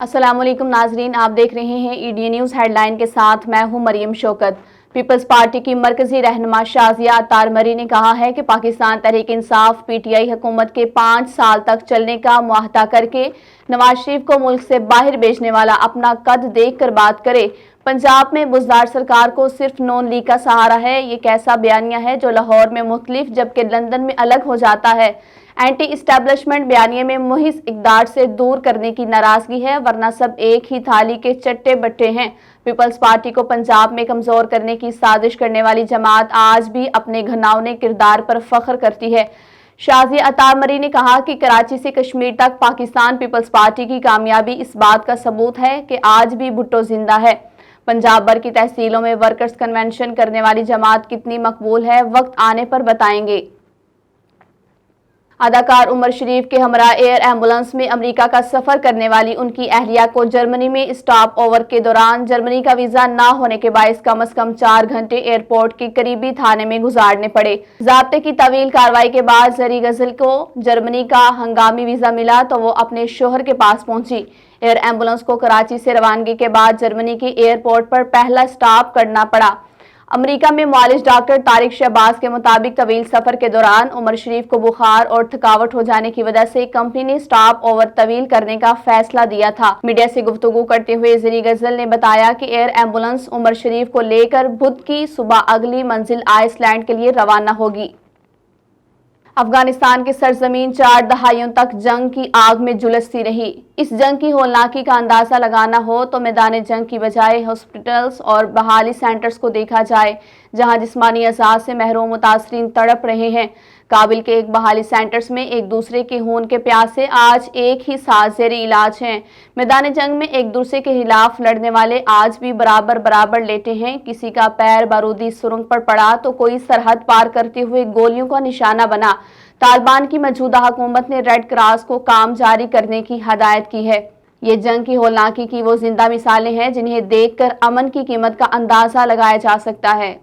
السلام علیکم ناظرین، آپ دیکھ رہے ہیں E D news headline کے ساتھ میں ہوں مریم شوکت۔ پیپلز پارٹی کی مرکزی رہنما شازیہ عطار مری نے کہا ہے کہ Pakistan Tehreek Insaf P T I حکومت کے 5 سال تک چلنے کا معاہدہ کر کے نواز شریف کو ملک سے باہر بھیجنے والا اپنا قد دیکھ کر بات کرے۔ پنجاب میں بزدار سرکار کو صرف نون لیگ کا سہارا ہے، یہ کیسا بیانیہ ہے جو لاہور میں مختلف جبکہ لندن میں الگ ہو جاتا ہے۔ اینٹی اسٹیبلشمنٹ بیانیے میں محض اقدار سے دور کرنے کی ناراضگی ہے، ورنہ سب ایک ہی تھالی کے چٹے بٹے ہیں۔ پیپلز پارٹی کو پنجاب میں کمزور کرنے کی سازش کرنے والی جماعت آج بھی اپنے گھناؤنے کردار پر فخر کرتی ہے۔ شازیہ عطار مری نے کہا کہ کراچی سے کشمیر تک پاکستان پیپلز پارٹی کی کامیابی اس بات کا ثبوت ہے کہ آج بھی بھٹو زندہ ہے۔ پنجاب بھر کی تحصیلوں میں ورکرز کنونشن کرنے والی جماعت کتنی مقبول ہے، وقت آنے پر بتائیں گے۔ اداکار عمر شریف کے ہمراہ ایئر ایمبولنس میں امریکہ کا سفر کرنے والی ان کی اہلیہ کو جرمنی میں اسٹاپ اوور کے دوران جرمنی کا ویزا نہ ہونے کے باعث کم از کم 4 گھنٹے ایئرپورٹ کے قریبی تھانے میں گزارنے پڑے۔ ضابطے کی طویل کارروائی کے بعد زری غزل کو جرمنی کا ہنگامی ویزا ملا تو وہ اپنے شوہر کے پاس پہنچی۔ ایئر ایمبولنس کو کراچی سے روانگی کے بعد جرمنی کے ایئرپورٹ پر پہلا اسٹاپ کرنا پڑا۔ امریکہ میں معالج ڈاکٹر طارق شہباز کے مطابق طویل سفر کے دوران عمر شریف کو بخار اور تھکاوٹ ہو جانے کی وجہ سے کمپنی نے اسٹاپ اوور طویل کرنے کا فیصلہ دیا تھا۔ میڈیا سے گفتگو کرتے ہوئے زری غزل نے بتایا کہ ایئر ایمبولنس عمر شریف کو لے کر بدھ کی صبح اگلی منزل آئس لینڈ کے لیے روانہ ہوگی۔ افغانستان کی سرزمین 4 دہائیوں تک جنگ کی آگ میں جھلستی رہی۔ اس جنگ کی ہولناکی کا اندازہ لگانا ہو تو میدان جنگ کی بجائے ہاسپٹلز اور بحالی سینٹرز کو دیکھا جائے، جہاں جسمانی اعضاء سے محروم متاثرین تڑپ رہے ہیں۔ کابل کے ایک بحالی سینٹرز میں ایک دوسرے کے خون کے پیاسے آج ایک ہی ساتھ زیر علاج ہیں۔ میدان جنگ میں ایک دوسرے کے خلاف لڑنے والے آج بھی برابر لیٹے ہیں۔ کسی کا پیر بارودی سرنگ پر پڑا تو کوئی سرحد پار کرتے ہوئے گولیوں کا نشانہ بنا۔ طالبان کی موجودہ حکومت نے ریڈ کراس کو کام جاری کرنے کی ہدایت کی ہے۔ یہ جنگ کی ہولناکی کی وہ زندہ مثالیں ہیں جنہیں دیکھ کر امن کی قیمت کا اندازہ لگایا جا سکتا ہے۔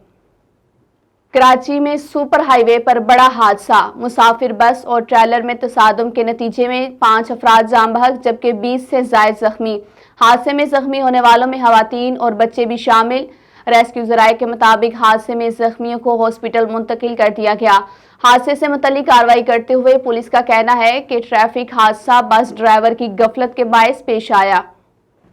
کراچی میں سپر ہائی وے پر بڑا حادثہ، مسافر بس اور ٹریلر میں تصادم کے نتیجے میں 5 افراد جاں بحق جبکہ 20 سے زائد زخمی۔ حادثے میں زخمی ہونے والوں میں خواتین اور بچے بھی شامل۔ ریسکیو ذرائع کے مطابق حادثے میں زخمیوں کو ہاسپٹل منتقل کر دیا گیا۔ حادثے سے متعلق کارروائی کرتے ہوئے پولیس کا کہنا ہے کہ ٹریفک حادثہ بس ڈرائیور کی غفلت کے باعث پیش آیا۔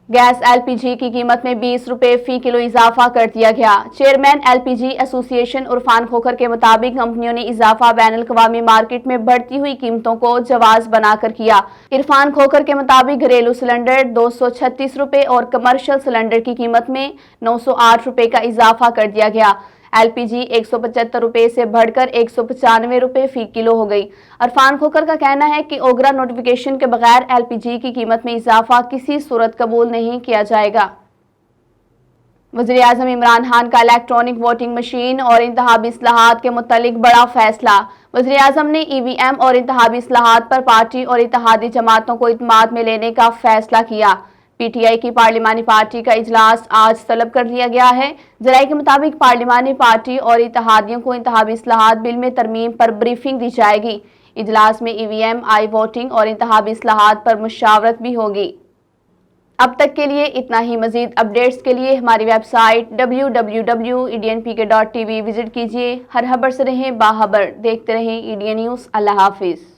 گیس ایل پی جی کی قیمت میں 20 روپے فی کلو اضافہ کر دیا گیا۔ چیئرمین ایل پی جی ایسوسی ایشن عرفان کھوکھر کے مطابق کمپنیوں نے اضافہ بین الاقوامی مارکیٹ میں بڑھتی ہوئی قیمتوں کو جواز بنا کر کیا۔ عرفان کھوکھر کے مطابق گھریلو سلنڈر 236 روپے اور کمرشل سلنڈر کی قیمت میں 908 روپے کا اضافہ کر دیا گیا۔ ایل پی جی 175 روپے سے بڑھ کر 195 روپے فی کلو ہو گئی۔ عرفان کھوکھر کا کہنا ہے کہ اوگرا نوٹیفیکیشن کے بغیر ایل پی جی کی قیمت میں اضافہ کسی صورت قبول نہیں کیا جائے گا۔ وزیراعظم عمران خان کا الیکٹرانک ووٹنگ مشین اور انتخابی اصلاحات کے متعلق بڑا فیصلہ۔ وزیراعظم نے ای وی ایم اور انتخابی اصلاحات پر پارٹی اور اتحادی جماعتوں کو اعتماد میں لینے کا فیصلہ کیا۔ پی ٹی آئی کی پارلیمانی پارٹی کا اجلاس آج طلب کر لیا گیا ہے۔ ذرائع کے مطابق پارلیمانی پارٹی اور اتحادیوں کو انتخابی اصلاحات بل میں ترمیم پر بریفنگ دی جائے گی۔ اجلاس میں ای وی ایم، آئی ووٹنگ اور انتخابی اصلاحات پر مشاورت بھی ہوگی۔ اب تک کے لیے اتنا ہی۔ مزید اپڈیٹس کے لیے ہماری ویب سائٹ www.ednpk.tv وزٹ کیجیے۔ ہر خبر سے رہیں باخبر، دیکھتے رہیں ای ڈی این نیوز۔ اللہ حافظ۔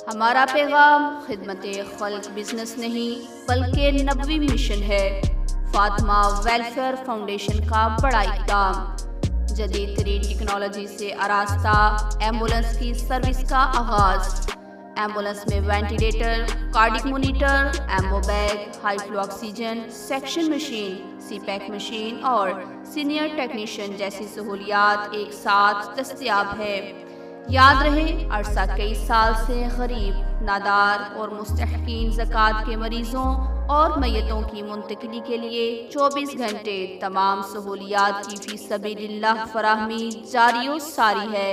ہمارا پیغام خدمت خلق بزنس نہیں بلکہ نبوی مشن ہے۔ فاطمہ ویلفیئر فاؤنڈیشن کا بڑا اقدام، جدید ترین ٹیکنالوجی سے آراستہ ایمبولنس کی سروس کا آغاز۔ ایمبولنس میں ventilator, cardiac monitor, ambu bag, high flow oxygen, suction machine, CPAP machine اور سینئر ٹیکنیشین جیسی سہولیات ایک ساتھ دستیاب ہے۔ یاد رہے، عرصہ کئی سال سے غریب، نادار اور مستحقین زکوٰۃ کے مریضوں اور میتوں کی منتقلی کے لیے 24 گھنٹے تمام سہولیات کی فی سبیل اللہ فراہمی جاری و ساری ہے۔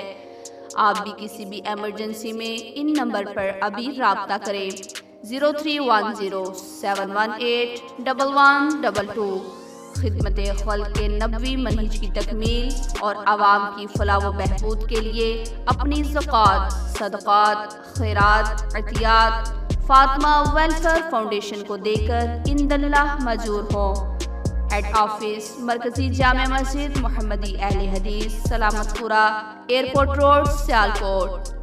آپ بھی کسی بھی ایمرجنسی میں ان نمبر پر ابھی رابطہ کریں۔ 031071811122 خدمت خلق نبوی منہج کی تکمیل اور عوام کی فلاح و بہبود کے لیے اپنی زکوٰۃ، صدقات، خیرات، عطیات فاطمہ ویلفیئر فاؤنڈیشن کو دے کر عند اللہ ماجور ہوں۔ ہیڈ آفس مرکزی جامع مسجد محمدی اہل حدیث، سلامت پورہ، ایئرپورٹ روڈ، سیالکوٹ۔